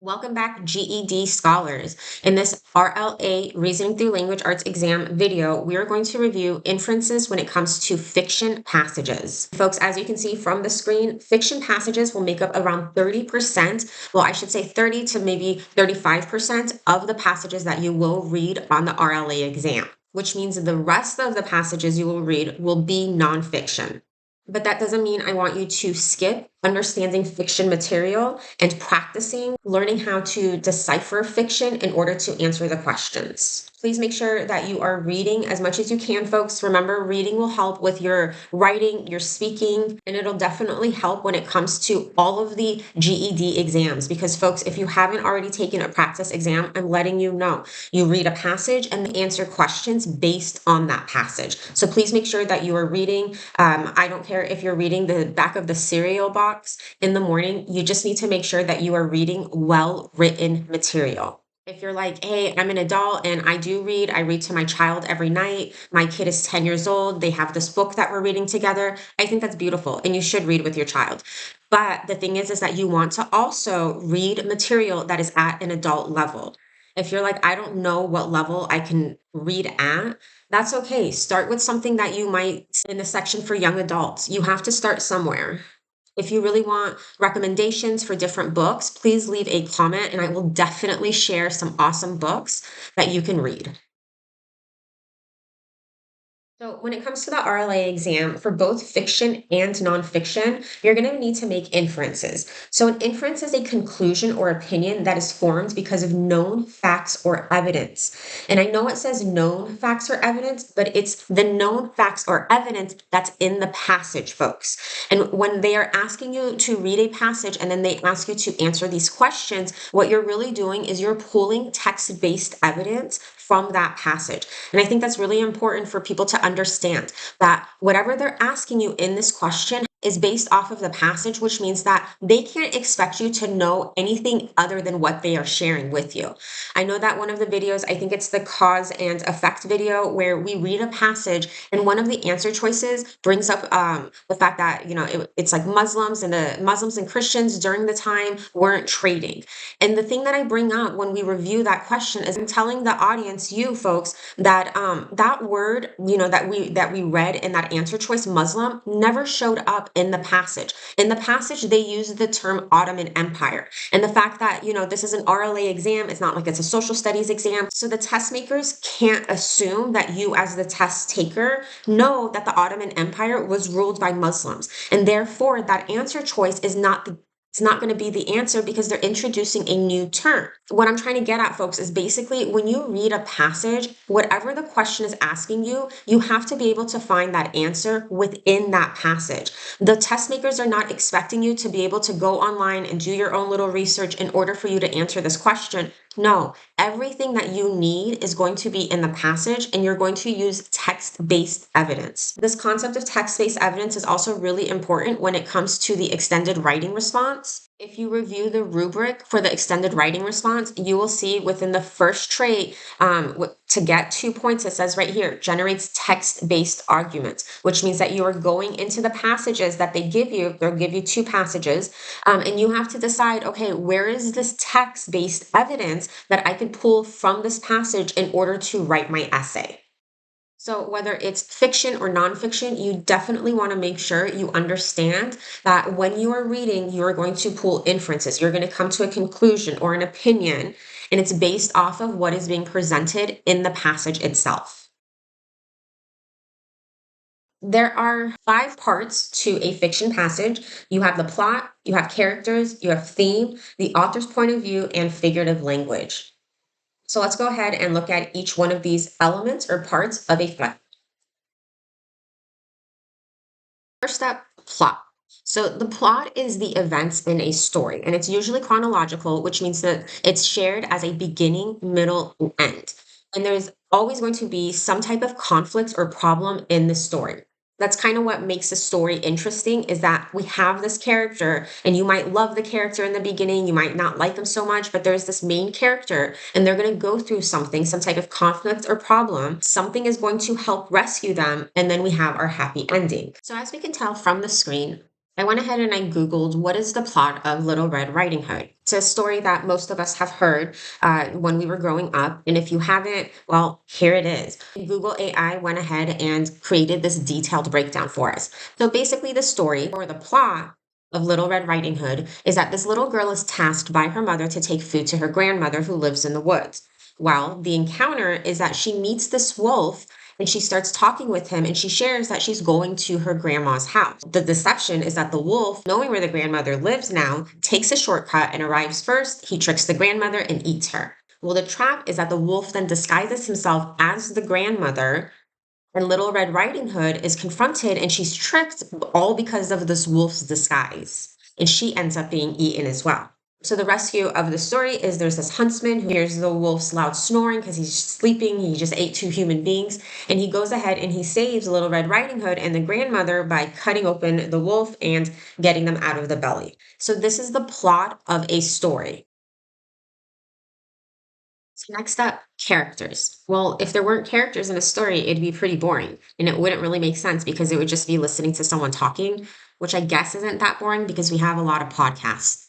Welcome back, GED scholars. In this RLA Reasoning Through Language Arts exam video, we are going to review inferences when it comes to fiction passages. Folks, as you can see from the screen, fiction passages will make up around 30%, well, I should say 30 to maybe 35% of the passages that you will read on the RLA exam, which means the rest of the passages you will read will be nonfiction. But that doesn't mean I want you to skip understanding fiction material and practicing learning how to decipher fiction in order to answer the questions. Please make sure that you are reading as much as you can, folks. Remember, reading will help with your writing, your speaking, and it'll definitely help when it comes to all of the GED exams. Because, folks, if you haven't already taken a practice exam, I'm letting you know. You read a passage and answer questions based on that passage. So please make sure that you are reading. I don't care if you're reading the back of the cereal box in the morning, you just need to make sure that you are reading well-written material. If you're like, hey, I'm an adult and I read to my child every night. My kid is 10 years old. They have this book that we're reading together. I think that's beautiful and you should read with your child. But the thing is that you want to also read material that is at an adult level. If you're like, I don't know what level I can read at, that's okay. Start with something that you might in the section for young adults. You have to start somewhere. If you really want recommendations for different books, please leave a comment and I will definitely share some awesome books that you can read. So when it comes to the RLA exam, for both fiction and nonfiction, you're going to need to make inferences. So an inference is a conclusion or opinion that is formed because of known facts or evidence. And I know it says known facts or evidence, but it's the known facts or evidence that's in the passage, folks. And when they are asking you to read a passage and then they ask you to answer these questions, what you're really doing is you're pulling text-based evidence from that passage. And I think that's really important for people to understand that whatever they're asking you in this question is based off of the passage, which means that they can't expect you to know anything other than what they are sharing with you. I know that one of the videos, I think it's the cause and effect video, where we read a passage and one of the answer choices brings up the fact that, it's like Muslims and Christians during the time weren't trading. And the thing that I bring up when we review that question is I'm telling the audience, you folks, that that word, that we read in that answer choice, Muslim, never showed up in the passage. In the passage, they use the term Ottoman Empire. And the fact that, this is an RLA exam, it's not like it's a social studies exam. So the test makers can't assume that you as the test taker know that the Ottoman Empire was ruled by Muslims. And therefore, that answer choice is not it's not going to be the answer because they're introducing a new term. What I'm trying to get at, folks, is basically when you read a passage, whatever the question is asking you, you have to be able to find that answer within that passage. The test makers are not expecting you to be able to go online and do your own little research in order for you to answer this question. No, everything that you need is going to be in the passage and you're going to use text-based evidence. This concept of text-based evidence is also really important when it comes to the extended writing response. If you review the rubric for the extended writing response, you will see within the first trait, to get 2 points, it says right here, generates text-based arguments, which means that you are going into the passages that they give you. They'll give you 2 passages, and you have to decide, okay, where is this text-based evidence that I could pull from this passage in order to write my essay? So whether it's fiction or nonfiction, you definitely want to make sure you understand that when you are reading, you are going to pull inferences. You're going to come to a conclusion or an opinion, and it's based off of what is being presented in the passage itself. There are 5 parts to a fiction passage. You have the plot, you have characters, you have theme, the author's point of view, and figurative language. So let's go ahead and look at each one of these elements or parts of a fiction. First up, plot. So the plot is the events in a story, and it's usually chronological, which means that it's shared as a beginning, middle, and end. And there's always going to be some type of conflict or problem in the story. That's kind of what makes a story interesting, is that we have this character and you might love the character in the beginning, you might not like them so much, but there's this main character and they're going to go through something, some type of conflict or problem. Something is going to help rescue them, and then we have our happy ending. So as we can tell from the screen, I went ahead and I Googled what is the plot of Little Red Riding Hood. It's a story that most of us have heard when we were growing up. And if you haven't, well, here it is. Google AI went ahead and created this detailed breakdown for us. So basically, the story or the plot of Little Red Riding Hood is that this little girl is tasked by her mother to take food to her grandmother who lives in the woods. Well, the encounter is that she meets this wolf and she starts talking with him and she shares that she's going to her grandma's house. The deception is that the wolf, knowing where the grandmother lives now, takes a shortcut and arrives first. He tricks the grandmother and eats her. Well, the trap is that the wolf then disguises himself as the grandmother, and Little Red Riding Hood is confronted and she's tricked all because of this wolf's disguise. And she ends up being eaten as well. So the rescue of the story is there's this huntsman who hears the wolf's loud snoring because he's sleeping. He just ate two human beings. And he goes ahead and he saves Little Red Riding Hood and the grandmother by cutting open the wolf and getting them out of the belly. So this is the plot of a story. So next up, characters. Well, if there weren't characters in a story, it'd be pretty boring and it wouldn't really make sense because it would just be listening to someone talking, which I guess isn't that boring because we have a lot of podcasts.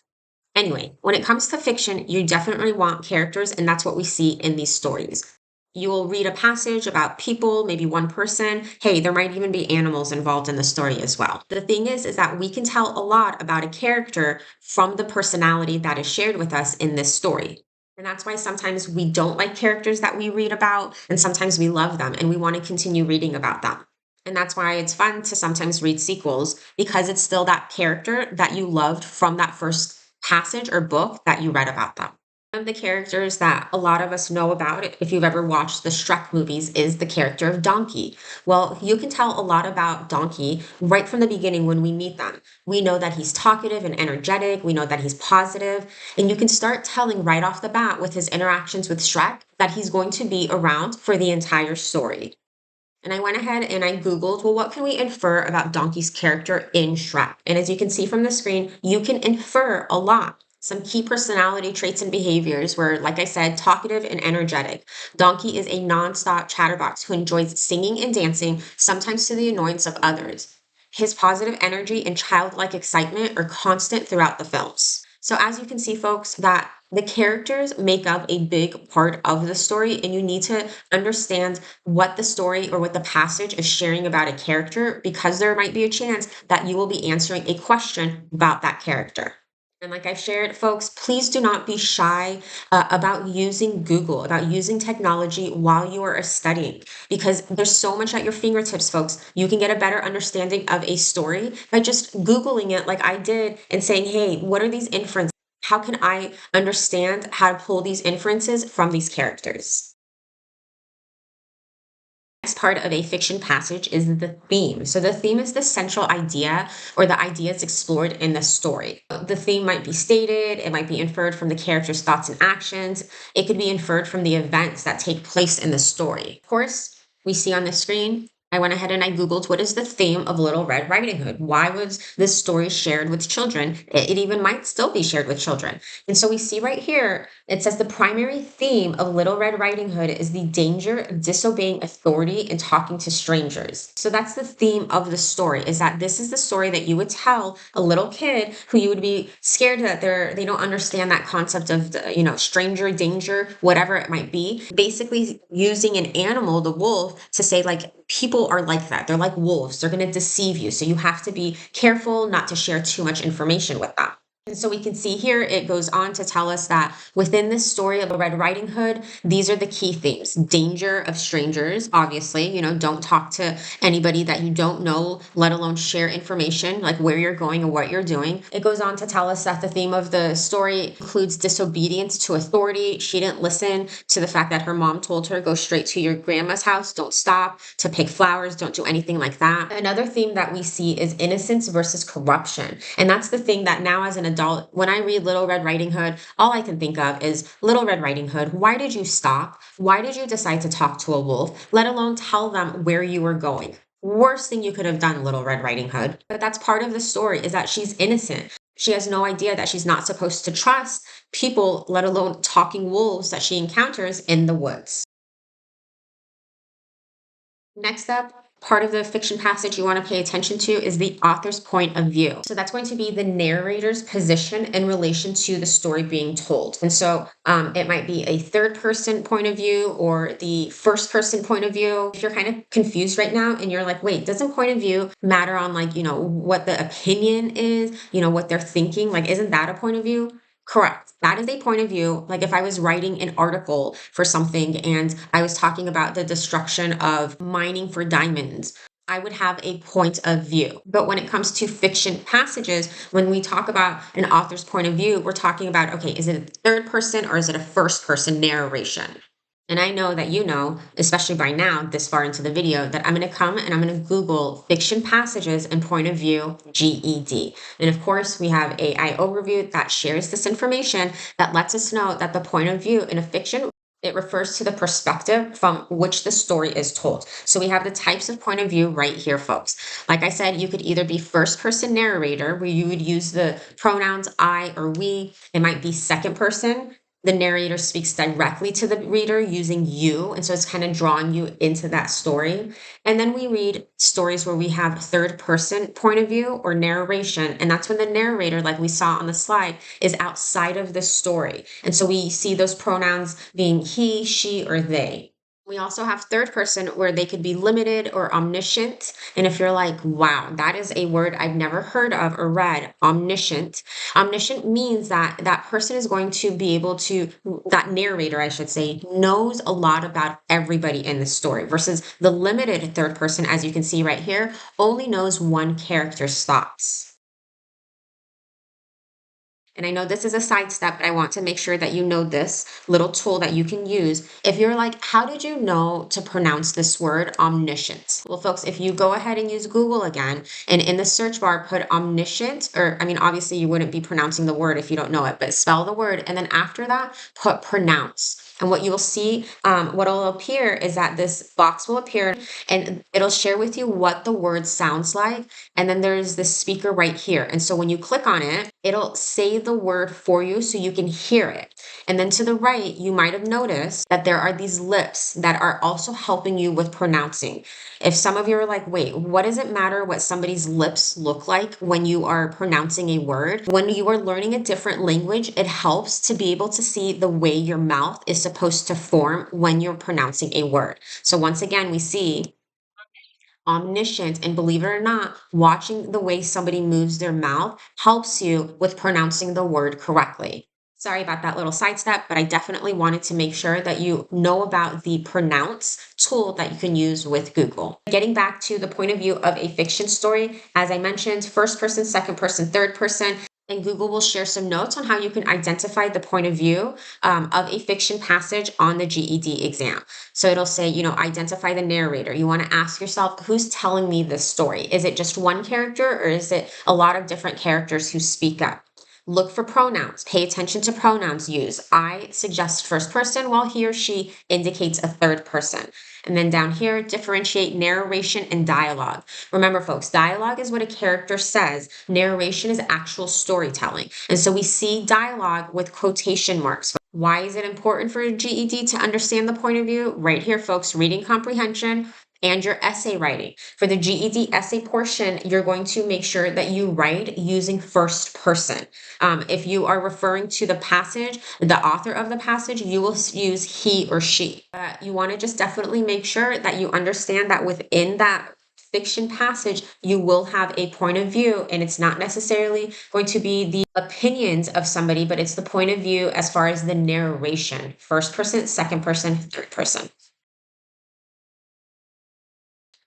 Anyway, when it comes to fiction, you definitely want characters, and that's what we see in these stories. You will read a passage about people, maybe one person. Hey, there might even be animals involved in the story as well. The thing is that we can tell a lot about a character from the personality that is shared with us in this story. And that's why sometimes we don't like characters that we read about, and sometimes we love them and we want to continue reading about them. And that's why it's fun to sometimes read sequels because it's still that character that you loved from that first passage or book that you read about them. One of the characters that a lot of us know about, if you've ever watched the Shrek movies, is the character of Donkey. Well, you can tell a lot about Donkey right from the beginning when we meet them. We know that he's talkative and energetic, we know that he's positive, and you can start telling right off the bat with his interactions with Shrek that he's going to be around for the entire story. And I went ahead and I Googled, well, what can we infer about Donkey's character in Shrek? And as you can see from the screen, you can infer a lot. Some key personality traits and behaviors were, like I said, talkative and energetic. Donkey is a nonstop chatterbox who enjoys singing and dancing, sometimes to the annoyance of others. His positive energy and childlike excitement are constant throughout the films. So as you can see, folks, that the characters make up a big part of the story, and you need to understand what the story or what the passage is sharing about a character because there might be a chance that you will be answering a question about that character. And like I've shared, folks, please do not be shy about using Google, about using technology while you are studying, because there's so much at your fingertips, folks. You can get a better understanding of a story by just Googling it like I did and saying, hey, what are these inferences? How can I understand how to pull these inferences from these characters? Next part of a fiction passage is the theme. So the theme is the central idea or the ideas explored in the story. The theme might be stated, it might be inferred from the character's thoughts and actions, it could be inferred from the events that take place in the story. Of course, we see on the screen, I went ahead and I Googled what is the theme of Little Red Riding Hood? Why was this story shared with children? It even might still be shared with children. And so we see right here, it says the primary theme of Little Red Riding Hood is the danger of disobeying authority and talking to strangers. So that's the theme of the story, is that this is the story that you would tell a little kid who you would be scared that they don't understand that concept of stranger danger, whatever it might be. Basically using an animal, the wolf, to say like people are like that. They're like wolves. They're going to deceive you. So you have to be careful not to share too much information with them. And so we can see here, it goes on to tell us that within this story of the Red Riding Hood, these are the key themes. Danger of strangers, obviously, don't talk to anybody that you don't know, let alone share information like where you're going and what you're doing. It goes on to tell us that the theme of the story includes disobedience to authority. She didn't listen to the fact that her mom told her, go straight to your grandma's house, don't stop to pick flowers, don't do anything like that. Another theme that we see is innocence versus corruption. And that's the thing that now as an adult, when I read Little Red Riding Hood, all I can think of is Little Red Riding Hood, why did you stop? Why did you decide to talk to a wolf, let alone tell them where you were going? Worst thing you could have done, Little Red Riding Hood. But that's part of the story, is that she's innocent. She has no idea that she's not supposed to trust people, let alone talking wolves that she encounters in the woods. Next up, Part of the fiction passage you want to pay attention to is the author's point of view. So that's going to be the narrator's position in relation to the story being told. And so it might be a third person point of view or the first person point of view. If you're kind of confused right now and you're like, wait, doesn't point of view matter on like, what the opinion is, what they're thinking? Like, isn't that a point of view? Correct. That is a point of view. Like if I was writing an article for something and I was talking about the destruction of mining for diamonds, I would have a point of view. But when it comes to fiction passages, when we talk about an author's point of view, we're talking about, okay, is it a third person or is it a first person narration? And I know that you know, especially by now, this far into the video, that I'm going to come and I'm going to Google fiction passages and point of view GED. And of course, we have AI overview that shares this information that lets us know that the point of view in a fiction, it refers to the perspective from which the story is told. So we have the types of point of view right here, folks. Like I said, you could either be first person narrator, where you would use the pronouns I or we. It might be second person. The narrator speaks directly to the reader using you. And so it's kind of drawing you into that story. And then we read stories where we have third person point of view or narration. And that's when the narrator, like we saw on the slide, is outside of the story. And so we see those pronouns being he, she, or they. We also have third person where they could be limited or omniscient. And if you're like, wow, that is a word I've never heard of or read, omniscient. Omniscient means that that person is going to be able to, that narrator, I should say, knows a lot about everybody in the story versus the limited third person, as you can see right here, only knows one character's thoughts. And I know this is a side step, but I want to make sure that you know this little tool that you can use. If you're like, how did you know to pronounce this word omniscient? Well, folks, if you go ahead and use Google again, and in the search bar, put omniscient, or I mean, obviously you wouldn't be pronouncing the word if you don't know it, but spell the word. And then after that, put pronounce. And what you will see, what will appear is that this box will appear and it'll share with you what the word sounds like. And then there's this speaker right here. And so when you click on it, it'll say the word for you so you can hear it. And then to the right, you might have noticed that there are these lips that are also helping you with pronouncing. If some of you are like, wait, what does it matter what somebody's lips look like when you are pronouncing a word? When you are learning a different language, it helps to be able to see the way your mouth is supposed to form when you're pronouncing a word. So once again, we see omniscient, and believe it or not, watching the way somebody moves their mouth helps you with pronouncing the word correctly. Sorry about that little sidestep, but I definitely wanted to make sure that you know about the pronounce tool that you can use with Google. Getting back to the point of view of a fiction story, as I mentioned, first person, second person, third person, and Google will share some notes on how you can identify the point of view of a fiction passage on the GED exam. So it'll say, identify the narrator. You want to ask yourself, who's telling me this story? Is it just one character or is it a lot of different characters who speak up? Look for pronouns. Pay attention to pronouns used. I suggest first person while he or she indicates a third person. And then down here, differentiate narration and dialogue. Remember, folks, dialogue is what a character says. Narration is actual storytelling. And so we see dialogue with quotation marks. Why is it important for a GED to understand the point of view? Right here, folks, reading comprehension and your essay writing. For the GED essay portion, you're going to make sure that you write using first person. If you are referring to the passage, the author of the passage, you will use he or she. You want to just definitely make sure that you understand that within that fiction passage, you will have a point of view, and it's not necessarily going to be the opinions of somebody, but it's the point of view as far as the narration. First person, second person, third person.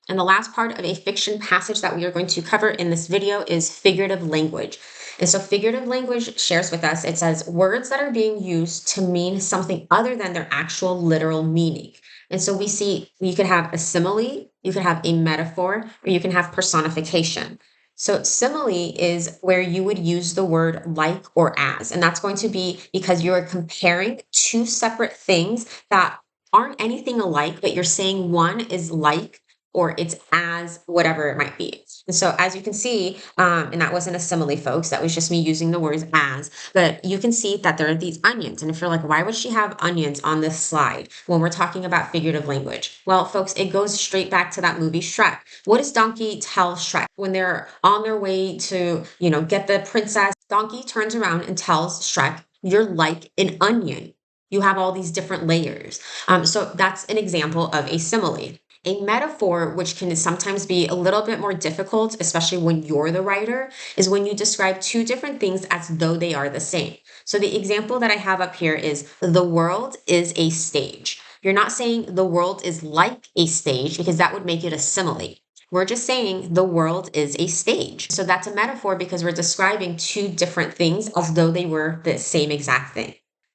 And the last part of a fiction passage that we are going to cover in this video is figurative language. And so figurative language shares with us, it says words that are being used to mean something other than their actual literal meaning. And so we see you could have a simile, you could have a metaphor, or you can have personification. So simile is where you would use the word like or as, and that's going to be because you're comparing two separate things that aren't anything alike, but you're saying one is like or it's as whatever it might be. And so as you can see, and that wasn't a simile, folks, that was just me using the words as, but you can see that there are these onions. And if you're like, why would she have onions on this slide when we're talking about figurative language? Well, folks, it goes straight back to that movie Shrek. What does Donkey tell Shrek when they're on their way to, get the princess? Donkey turns around and tells Shrek, you're like an onion. You have all these different layers. So that's an example of a simile. A metaphor, which can sometimes be a little bit more difficult, especially when you're the writer, is when you describe two different things as though they are the same. So the example that I have up here is the world is a stage. You're not saying the world is like a stage because that would make it a simile. We're just saying the world is a stage. So that's a metaphor because we're describing two different things as though they were the same exact thing.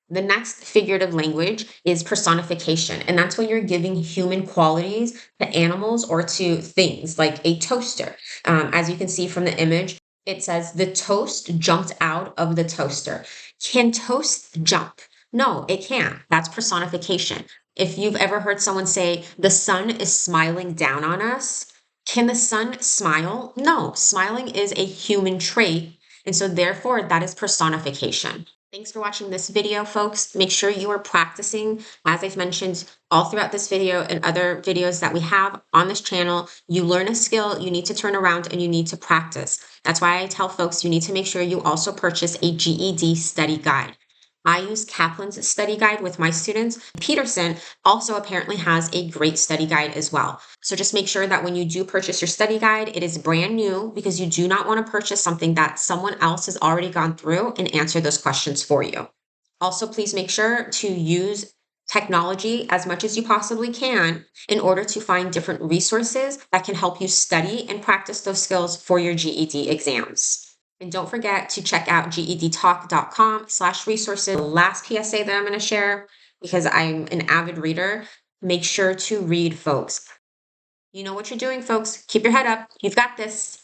The next figurative language is personification, and that's when you're giving human qualities to animals or to things like a toaster. As you can see from the image, it says the toast jumped out of the toaster. Can toast jump? No, it can't. That's personification. If you've ever heard someone say, the sun is smiling down on us, can the sun smile? No, smiling is a human trait. And so, therefore, that is personification. Thanks for watching this video, folks. Make sure you are practicing, as I've mentioned all throughout this video and other videos that we have on this channel. You learn a skill, you need to turn around and you need to practice. That's why I tell folks you need to make sure you also purchase a GED study guide. I use Kaplan's study guide with my students. Peterson also apparently has a great study guide as well. So just make sure that when you do purchase your study guide, it is brand new because you do not want to purchase something that someone else has already gone through and answer those questions for you. Also, please make sure to use technology as much as you possibly can in order to find different resources that can help you study and practice those skills for your GED exams. And don't forget to check out gedtalk.com/resources. The last PSA that I'm going to share, because I'm an avid reader, make sure to read, folks. You know what you're doing, folks. Keep your head up. You've got this.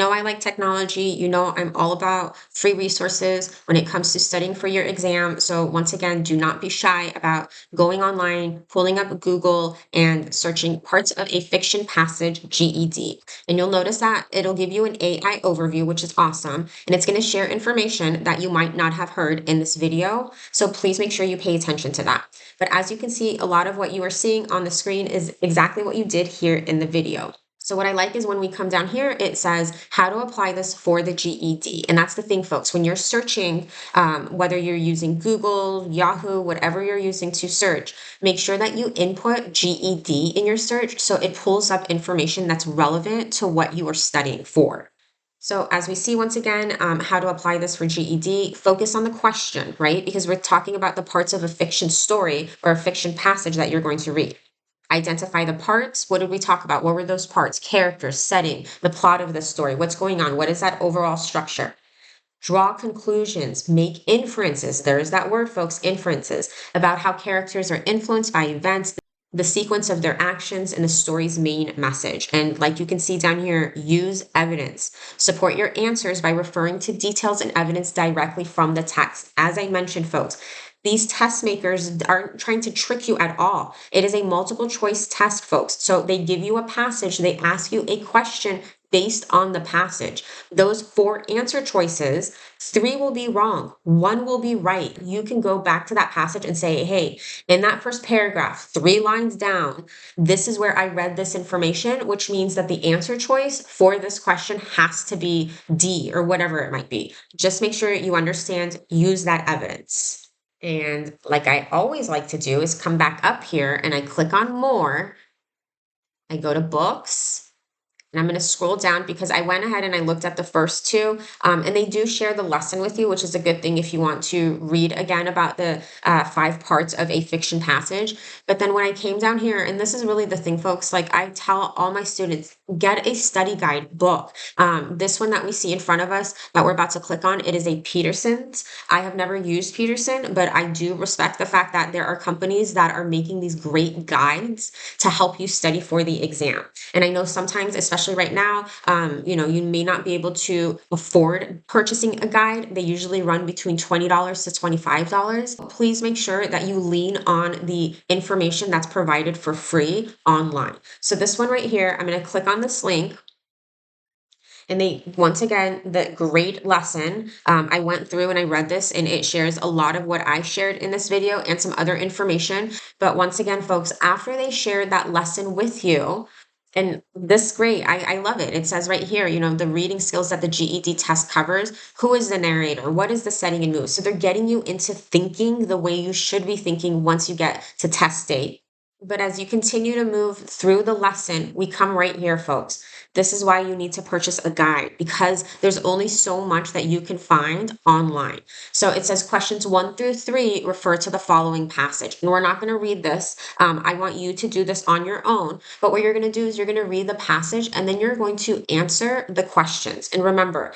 I like technology. I'm all about free resources when it comes to studying for your exam. So once again, do not be shy about going online, pulling up Google and searching parts of a fiction passage GED. And you'll notice that it'll give you an AI overview, which is awesome. And it's going to share information that you might not have heard in this video. So please make sure you pay attention to that. But as you can see, a lot of what you are seeing on the screen is exactly what you did here in the video. So what I like is when we come down here, it says how to apply this for the GED. And that's the thing, folks, when you're searching, whether you're using Google, Yahoo, whatever you're using to search, make sure that you input GED in your search so it pulls up information that's relevant to what you are studying for. So as we see once again, how to apply this for GED, focus on the question, right? Because we're talking about the parts of a fiction story or a fiction passage that you're going to read. Identify the parts. What did we talk about? What were those parts? Characters, setting, the plot of the story. What's going on? What is that overall structure? Draw conclusions, make inferences. There's that word, folks, inferences, about how characters are influenced by events, the sequence of their actions, and the story's main message. And like you can see down here, use evidence. Support your answers by referring to details and evidence directly from the text. As I mentioned, folks, these test makers aren't trying to trick you at all. It is a multiple choice test, folks. So they give you a passage, they ask you a question based on the passage. Those 4 answer choices, 3 will be wrong, 1 will be right. You can go back to that passage and say, hey, in that first paragraph, 3 lines down, this is where I read this information, which means that the answer choice for this question has to be D or whatever it might be. Just make sure you understand, use that evidence. And like I always like to do is come back up here and I click on more. I go to books. And I'm going to scroll down because I went ahead and I looked at the first 2, and they do share the lesson with you, which is a good thing if you want to read again about the 5 parts of a fiction passage. But then when I came down here, and this is really the thing, folks, like I tell all my students, get a study guide book. This one that we see in front of us that we're about to click on, it is a Peterson's. I have never used Peterson, but I do respect the fact that there are companies that are making these great guides to help you study for the exam. And I know sometimes, especially especially right now. You may not be able to afford purchasing a guide. They usually run between $20 to $25. Please make sure that you lean on the information that's provided for free online. So this one right here, I'm going to click on this link. And once again, the great lesson. I went through and I read this, and it shares a lot of what I shared in this video and some other information. But once again, folks, after they shared that lesson with you, and this great, I love it. It says right here, the reading skills that the GED test covers. Who is the narrator? What is the setting and mood? So they're getting you into thinking the way you should be thinking once you get to test day. But as you continue to move through the lesson, we come right here, folks. This is why you need to purchase a guide, because there's only so much that you can find online. So it says questions 1 through 3 refer to the following passage. And we're not going to read this. I want you to do this on your own. But what you're going to do is you're going to read the passage and then you're going to answer the questions. And remember,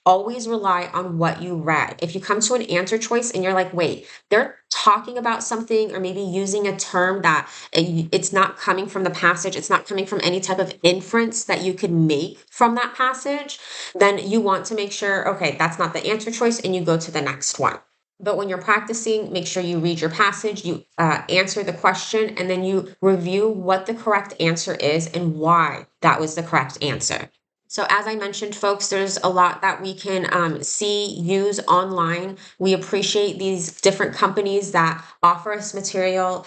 always rely on what you read. If you come to an answer choice and you're like, wait, they're talking about something or maybe using a term that it's not coming from the passage, it's not coming from any type of inference that you could make from that passage, then you want to make sure, okay, that's not the answer choice, and you go to the next one. But when you're practicing, make sure you read your passage, you answer the question, and then you review what the correct answer is and why that was the correct answer. So as I mentioned, folks, there's a lot that we can use online. We appreciate these different companies that offer us material,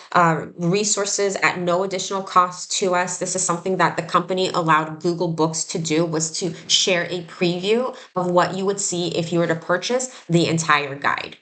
resources at no additional cost to us. This is something that the company allowed Google Books to do, was to share a preview of what you would see if you were to purchase the entire guide.